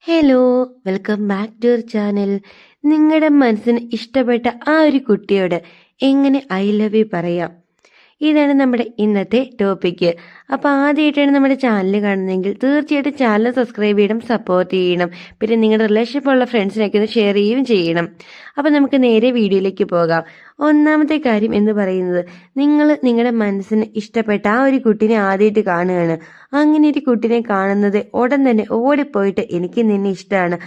Hello, welcome back to your channel. നിങ്ങളുടെ മനസ്സിന് ഇഷ്ടപ്പെട്ട ആ ഒരു കുട്ടിയോട് എങ്ങനെ ഐ ലവ് യു പറയാം? ഇതാണ് നമ്മുടെ ഇന്നത്തെ ടോപ്പിക്ക്. അപ്പോൾ ആദ്യമായിട്ടാണ് നമ്മുടെ ചാനൽ കാണുന്നതെങ്കിൽ തീർച്ചയായിട്ടും ചാനൽ സബ്സ്ക്രൈബ് ചെയ്യണം, സപ്പോർട്ട് ചെയ്യണം. പിന്നെ നിങ്ങളുടെ റിലേഷൻഷിപ്പുള്ള ഫ്രണ്ട്സിനൊക്കെ ഒന്ന് ഷെയർ ചെയ്യുകയും ചെയ്യണം. അപ്പോൾ നമുക്ക് നേരെ വീഡിയോയിലേക്ക് പോകാം. ഒന്നാമത്തെ കാര്യം എന്ന് പറയുന്നത്, നിങ്ങൾ നിങ്ങളുടെ മനസ്സിന് ഇഷ്ടപ്പെട്ട ആ ഒരു കുട്ടീനെ ആദ്യമായിട്ട് കാണുകയാണ്. അങ്ങനെ ഒരു കുട്ടീനെ കാണുന്നത് ഉടൻ തന്നെ ഓടിപ്പോയിട്ട് എനിക്ക് നിന്നെ ഇഷ്ടമാണ്,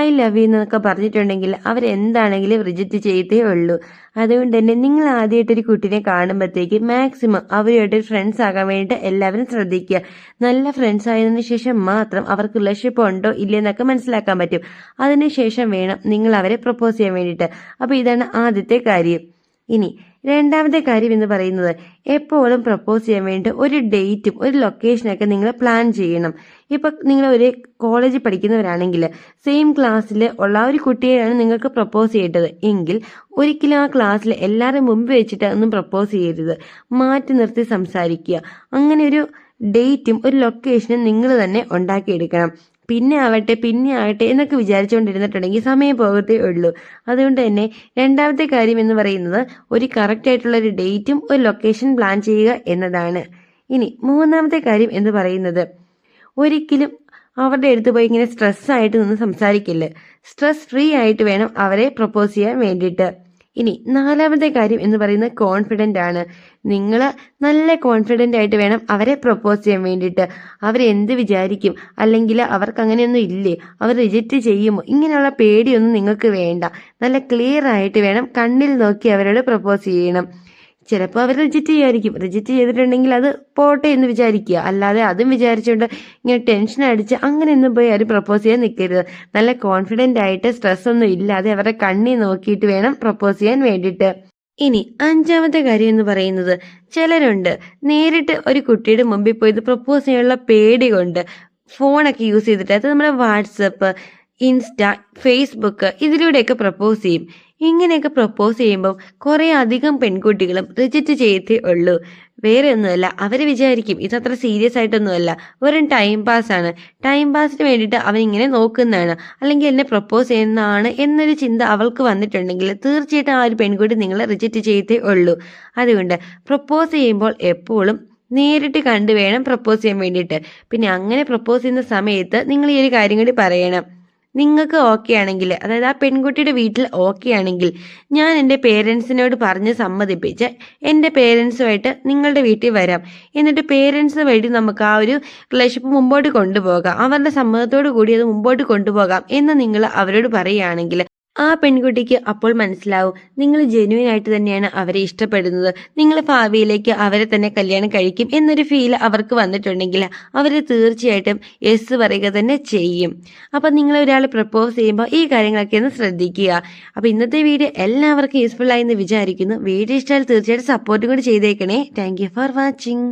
ഐ ലവ് യു എന്നൊക്കെ പറഞ്ഞിട്ടുണ്ടെങ്കിൽ അവരെന്താണെങ്കിലും റിജക്റ്റ് ചെയ്തേ ഉള്ളൂ. അതുകൊണ്ട് തന്നെ നിങ്ങൾ ആദ്യമായിട്ടൊരു കുട്ടീനെ കാണുമ്പോഴത്തേക്ക് മാക്സിമം അവരുമായിട്ട് ഫ്രണ്ട്സ് ആകാൻ വേണ്ടിയിട്ട് എല്ലാവരും ശ്രദ്ധിക്കുക. നല്ല ഫ്രണ്ട്സ് ആയതിനു ശേഷം മാത്രം അവർക്ക് റിലേഷൻഷിപ്പ് ഉണ്ടോ ഇല്ലെന്നൊക്കെ മനസ്സിലാക്കാൻ പറ്റും. അതിനുശേഷം വേണം നിങ്ങൾ അവരെ പ്രപ്പോസ് ചെയ്യാൻ വേണ്ടിയിട്ട്. അപ്പോൾ ഇതാണ് ആദ്യത്തെ കാര്യം. ഇനി രണ്ടാമത്തെ കാര്യം എന്ന് പറയുന്നത്, എപ്പോഴും പ്രപ്പോസ് ചെയ്യാൻ വേണ്ടി ഒരു ഡേറ്റും ഒരു ലൊക്കേഷനൊക്കെ നിങ്ങൾ പ്ലാൻ ചെയ്യണം. ഇപ്പം നിങ്ങൾ ഒരു കോളേജിൽ പഠിക്കുന്നവരാണെങ്കിൽ സെയിം ക്ലാസ്സിൽ ഉള്ള ഒരു കുട്ടിയെയാണ് നിങ്ങൾക്ക് പ്രപ്പോസ് ചെയ്യേണ്ടത് എങ്കിൽ ഒരിക്കലും ആ ക്ലാസ്സിൽ എല്ലാവരും മുമ്പ് വെച്ചിട്ട് ഒന്നും പ്രപ്പോസ് ചെയ്യരുത്. മാറ്റി നിർത്തി സംസാരിക്കുക. അങ്ങനെ ഒരു ഡേറ്റും ഒരു ലൊക്കേഷനും നിങ്ങൾ തന്നെ ഉണ്ടാക്കിയെടുക്കണം. പിന്നെ ആകട്ടെ എന്നൊക്കെ വിചാരിച്ചുകൊണ്ടിരുന്നിട്ടുണ്ടെങ്കിൽ സമയം പോകത്തേ ഉള്ളൂ. അതുകൊണ്ട് തന്നെ രണ്ടാമത്തെ കാര്യം എന്ന് പറയുന്നത് ഒരു കറക്റ്റ് ആയിട്ടുള്ള ഒരു ഡേറ്റും ഒരു ലൊക്കേഷൻ പ്ലാൻ ചെയ്യുക എന്നതാണ്. ഇനി മൂന്നാമത്തെ കാര്യം എന്ന് പറയുന്നത്, ഒരിക്കലും അവരുടെ അടുത്ത് പോയി ഇങ്ങനെ സ്ട്രെസ്സായിട്ട് നിന്ന് സംസാരിക്കില്ല. സ്ട്രെസ് ഫ്രീ ആയിട്ട് വേണം അവരെ പ്രപ്പോസ് ചെയ്യാൻ വേണ്ടിയിട്ട്. ഇനി നാലാമത്തെ കാര്യം എന്ന് പറയുന്നത് കോൺഫിഡൻ്റ് ആണ്. നിങ്ങൾ നല്ല കോൺഫിഡൻ്റ് ആയിട്ട് വേണം അവരെ പ്രപ്പോസ് ചെയ്യാൻ വേണ്ടിയിട്ട്. അവരെന്ത് വിചാരിക്കും, അല്ലെങ്കിൽ അവർക്ക് അങ്ങനെയൊന്നും ഇല്ലേ, അവർ റിജക്റ്റ് ചെയ്യുമോ, ഇങ്ങനെയുള്ള പേടിയൊന്നും നിങ്ങൾക്ക് വേണ്ട. നല്ല ക്ലിയർ ആയിട്ട് വേണം കണ്ണിൽ നോക്കി അവരോട് പ്രപ്പോസ് ചെയ്യണം. ചിലപ്പോൾ അവർ റിജക്റ്റ് ചെയ്തിട്ടുണ്ടെങ്കിൽ അത് പോട്ടെ എന്ന് വിചാരിക്കുക. അല്ലാതെ അതും വിചാരിച്ചുകൊണ്ട് ഇങ്ങനെ ടെൻഷൻ അടിച്ച് അങ്ങനെയൊന്നും പോയി അവർ പ്രപ്പോസ് ചെയ്യാൻ നിൽക്കരുത്. നല്ല കോൺഫിഡൻ്റ് ആയിട്ട് സ്ട്രെസ് ഒന്നും ഇല്ലാതെ അവരുടെ കണ്ണിൽ നോക്കിയിട്ട് വേണം പ്രപ്പോസ് ചെയ്യാൻ വേണ്ടിയിട്ട്. ഇനി അഞ്ചാമത്തെ കാര്യം എന്ന് പറയുന്നത്, ചിലരുണ്ട് നേരിട്ട് ഒരു കുട്ടിയുടെ മുമ്പിൽ പോയി പ്രപ്പോസ് ചെയ്യാനുള്ള പേടി കൊണ്ട് ഫോണൊക്കെ യൂസ് ചെയ്തിട്ട്, അത് നമ്മുടെ വാട്സപ്പ്, ഇൻസ്റ്റ, ഫേസ്ബുക്ക് ഇതിലൂടെയൊക്കെ പ്രപ്പോസ് ചെയ്യും. ഇങ്ങനെയൊക്കെ പ്രപ്പോസ് ചെയ്യുമ്പോൾ കുറേ അധികം പെൺകുട്ടികളും റിജക്റ്റ് ചെയ്തേ ഉള്ളൂ. വേറെ ഒന്നുമല്ല, അവർ വിചാരിക്കും ഇതത്ര സീരിയസ് ആയിട്ടൊന്നുമല്ല, വെറും ടൈം പാസ്സാണ്. ടൈം പാസിന് വേണ്ടിയിട്ട് അവനിങ്ങനെ നോക്കുന്നതാണ്, അല്ലെങ്കിൽ എന്നെ പ്രപ്പോസ് ചെയ്യുന്നതാണ് എന്നൊരു ചിന്ത അവൾക്ക് വന്നിട്ടുണ്ടെങ്കിൽ തീർച്ചയായിട്ടും ആ ഒരു പെൺകുട്ടി നിങ്ങളെ റിജക്റ്റ് ചെയ്തേ ഉള്ളൂ. അതുകൊണ്ട് പ്രപ്പോസ് ചെയ്യുമ്പോൾ എപ്പോഴും നേരിട്ട് കണ്ടു വേണം പ്രപ്പോസ് ചെയ്യാൻ വേണ്ടിയിട്ട്. പിന്നെ അങ്ങനെ പ്രപ്പോസ് ചെയ്യുന്ന സമയത്ത് നിങ്ങൾ ഈ ഒരു കാര്യം കൂടി പറയണം. നിങ്ങൾക്ക് ഓക്കെ ആണെങ്കിൽ, അതായത് ആ പെൺകുട്ടിയുടെ വീട്ടിൽ ഓക്കെ ആണെങ്കിൽ, ഞാൻ എൻ്റെ പേരൻസിനോട് പറഞ്ഞ് സമ്മതിപ്പിച്ച് എൻ്റെ പേരൻസുമായിട്ട് നിങ്ങളുടെ വീട്ടിൽ വരാം. എന്നിട്ട് പേരൻസ് വഴി നമുക്ക് ആ ഒരു റിലേഷൻഷിപ്പ് മുമ്പോട്ട് കൊണ്ടുപോകാം, അവരുടെ സമ്മതത്തോടു കൂടി അത് മുമ്പോട്ട് കൊണ്ടുപോകാം എന്ന് നിങ്ങൾ അവരോട് പറയുകയാണെങ്കിൽ ആ പെൺകുട്ടിക്ക് അപ്പോൾ മനസ്സിലാവും നിങ്ങൾ ജെന്യുവൻ ആയിട്ട് തന്നെയാണ് അവരെ ഇഷ്ടപ്പെടുന്നത്, നിങ്ങൾ ഭാവിയിലേക്ക് അവരെ തന്നെ കല്യാണം കഴിക്കും എന്നൊരു ഫീൽ അവർക്ക് വന്നിട്ടുണ്ടെങ്കിൽ അവർ തീർച്ചയായിട്ടും യെസ് പറയുക തന്നെ ചെയ്യും. അപ്പം നിങ്ങൾ ഒരാൾ പ്രപ്പോസ് ചെയ്യുമ്പോൾ ഈ കാര്യങ്ങളൊക്കെ ഒന്ന് ശ്രദ്ധിക്കുക. അപ്പോൾ ഇന്നത്തെ വീഡിയോ എല്ലാവർക്കും യൂസ്ഫുൾ ആയി എന്ന് വിചാരിക്കുന്നു. വീഡിയോ ഇഷ്ടമായാൽ തീർച്ചയായിട്ടും സപ്പോർട്ടും കൂടി ചെയ്തേക്കണേ. Thank you for watching.